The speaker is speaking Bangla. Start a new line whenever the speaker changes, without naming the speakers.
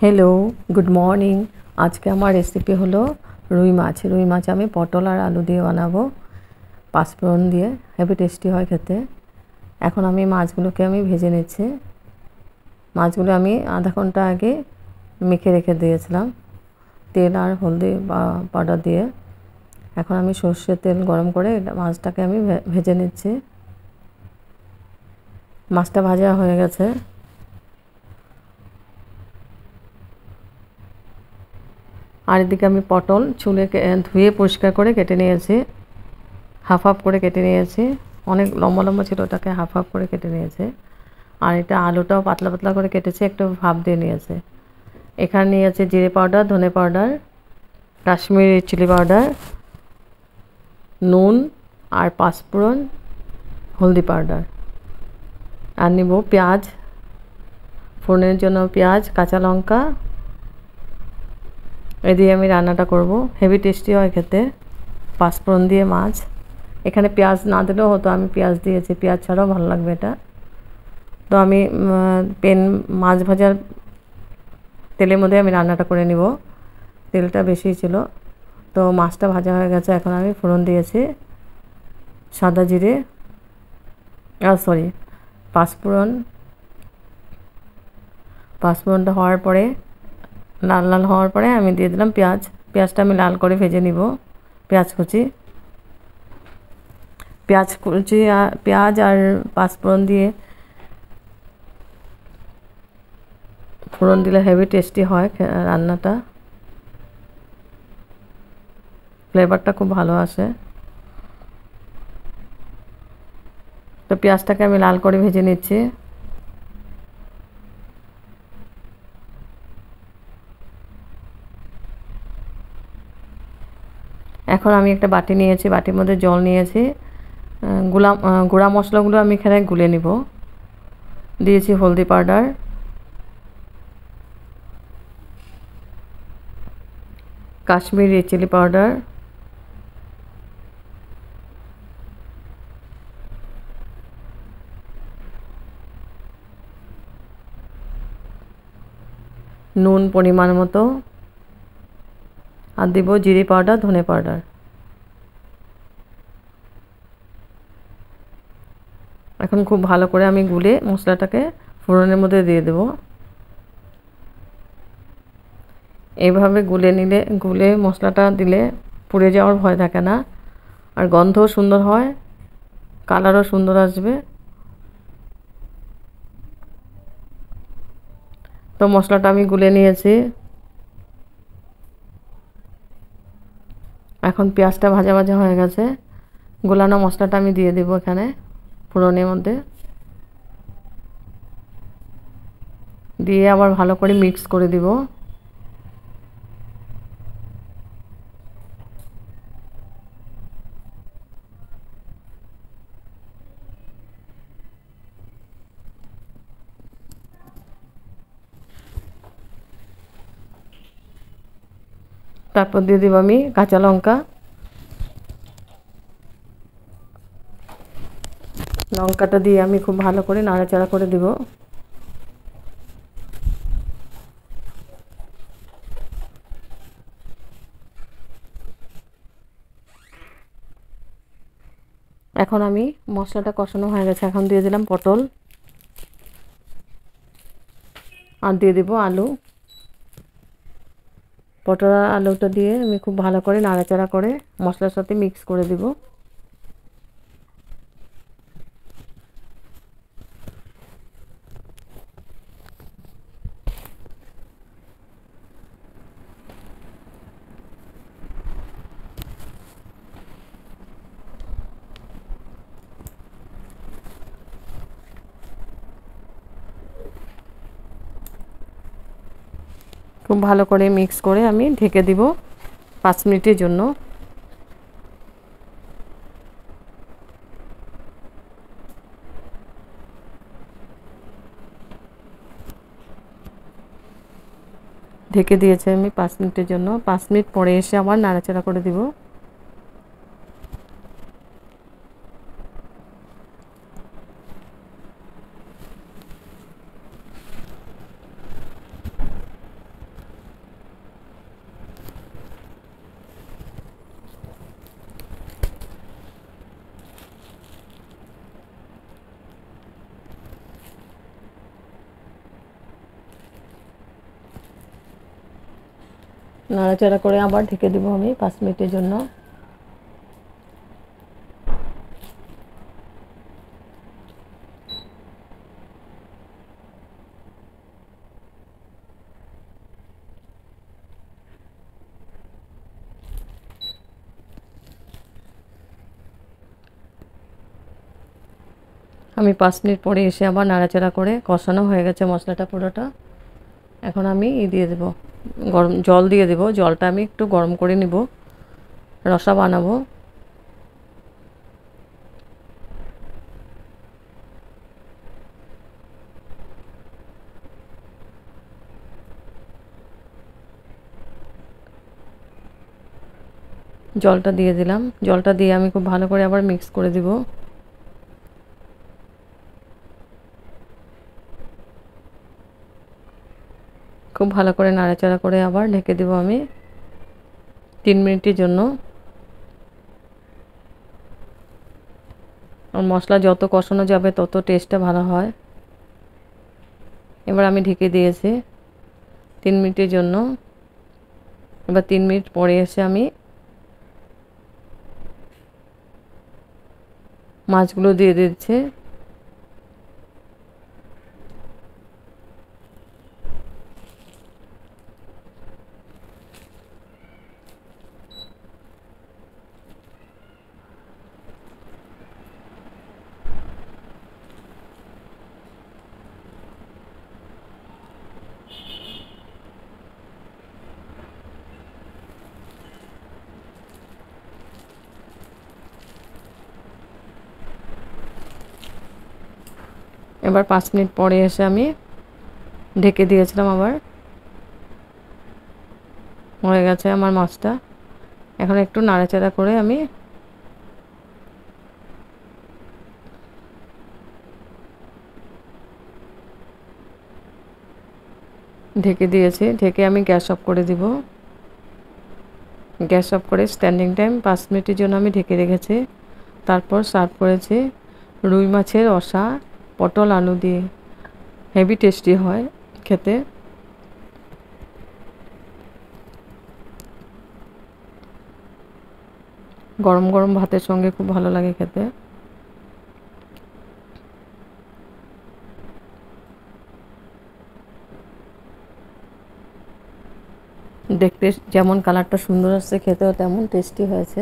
Hello good morning. आज के हमार रेसिपि हलो रुई माछ आमी पटल और आलू दिए बानाबो पाँचफोड़न दिए हेभि टेस्टी हय खेते। एखन आमी माछगुलोके आमी भेजे निচ্ছি। माछगुलो आमी आधा घंटा आगे मेखे रेखे दिएছিলাম तेल और हल्दी पाउडार दिए। এখন আমি সরষের তেল গরম করে মাছটাকে আমি ভেজে নিচ্ছি। মাছটা ভাজা হয়ে গেছে। আর এদিকে আমি পটল ছুলে ধুয়ে পরিষ্কার করে কেটে নিয়েছি। হাফ হাফ করে কেটে নিয়েছি। অনেক লম্বা লম্বা ছিল, ওটাকে হাফ হাফ করে কেটে নিয়েছি। আর এটা আলুটাও পাতলা পাতলা করে কেটেছি, একটু ভাপ দিয়ে নিয়েছি। এখানে নিয়েছি জিরে পাউডার, ধনে পাউডার, কাশ্মীরি চিলি পাউডার, নুন আর পাঁচফোড়ন, হলদি পাউডার। আর নিব পেঁয়াজ, ফোড়নের জন্য পেঁয়াজ, কাঁচা লঙ্কা। এই দিয়ে আমি রান্নাটা করব, হেভি টেস্টি হয় খেতে পাঁচফোড়ন দিয়ে মাছ। এখানে পেঁয়াজ না দিলেও হতো, আমি পেঁয়াজ দিয়েছি, পেঁয়াজ ছাড়াও ভালো লাগবে এটা। তো আমি মাছ ভাজার তেলের মধ্যে আমি রান্নাটা করে নিব। তেলটা বেশি ছিল, তো মাছটা ভাজা হয়ে গেছে। এখন আমি ফোড়ন দিয়েছি সাদা জিরে, পাঁচফোড়নটা হওয়ার পরে লাল লাল হওয়ার পরে আমি দিয়ে দিলাম পেঁয়াজ। পেঁয়াজটা আমি লাল করে ভেজে নিব। পেঁয়াজ আর পাঁচফোড়ন দিয়ে ফোড়ন দিলে হেভি টেস্টি হয় রান্নাটা, ফ্লেভারটা খুব ভালো আসে। তো পেঁয়াজটাকে আমি লাল করে ভেজে নিচ্ছি। এখন আমি একটা বাটি নিয়েছি, বাটির মধ্যে জল নিয়েছি। গুঁড়া মশলাগুলো আমি এখানে গুলে নিব। দিয়েছি হলদি পাউডার, কাশ্মীরি চিলি পাউডার, নুন পরিমাণ মতো, আর দিব জিরে পাউডার, ধনে পাউডার। এখন খুব ভালো করে আমি গুলে মশলাটাকে ফোড়নের মধ্যে দিয়ে দেব। এইভাবে গুলে মশলাটা দিলে পুড়ে যাওয়ার ভয় থাকে না, আর গন্ধও সুন্দর হয়, কালারও সুন্দর আসবে। তো মশলাটা আমি গুলে নিয়েছি। এখন পেঁয়াজটা ভাজা ভাজা হয়ে গেছে। গোলানো মশলাটা আমি দিয়ে দেব এখানে ফোড়নের মধ্যে, দিয়ে আবার ভালো করে মিক্স করে দিব। তারপর দিয়ে দিব আমি কাঁচা লঙ্কা। লঙ্কাটা দিয়ে আমি খুব ভালো করে নাড়াচাড়া করে দিব। এখন আমি মশলাটা কষানো হয়ে গেছে, এখন দিয়ে দিলাম পটল আর দিয়ে দিব আলু। পটল আর আলুটা দিয়ে আমি খুব ভালো করে নাড়াচাড়া করে মশলার সাথে মিক্স করে দিব। খুব ভালো করে মিক্স করে আমি ঢেকে দিব 5 মিনিটের জন্য। ঢেকে দিয়েছি আমি 5 মিনিটের জন্য। 5 মিনিট পরে এসে আবার নাড়াচাড়া করে দিব। নাড়াচাড়া করে আবার ঢেকে দিব আমি 5 মিনিটের জন্য। আমি 5 মিনিট পরে এসে আবার নাড়াচাড়া করে কষানো হয়ে গেছে মশলাটা পুরোটা। এখন আমি দিয়ে দেব গরম জল দিয়ে দেব। জলটা আমি একটু গরম করে নিব, রসা বানাবো। জলটা দিয়ে দিলাম। জলটা দিয়ে আমি খুব ভালো করে আবার মিক্স করে দিব। খুব ভালো করে নাড়াচাড়া করে আবার ঢেকে দেব আমি 3 মিনিটের জন্য। আর মশলা যত কষানো যাবে তত টেস্টটা ভালো হয়। এবার আমি ঢেকে দিয়েছি 3 মিনিটের জন্য। এবার 3 মিনিট পরে এসে আমি মাছগুলো দিয়ে দিচ্ছি। এবার 5 মিনিট পরে এসে আমি ঢেকে দিয়েছিলাম, আবার হয়ে গেছে আমার মাছটা। এখন একটু নাড়াচাড়া করে আমি ঢেকে দিয়েছি। ঢেকে আমি গ্যাস অফ করে দিব। গ্যাস অফ করে স্ট্যান্ডিং টাইম 5 মিনিটের জন্য আমি ঢেকে রেখেছি। তারপর সার্ভ করেছি রুই মাছের রসা পটল আলু দিয়ে। হেভি টেস্টি হয় খেতে। গরম গরম ভাতের সঙ্গে খুব ভালো লাগে খেতে। দেখতে যেমন কালারটা সুন্দর আসছে, খেতেও তেমন টেস্টি হয়েছে।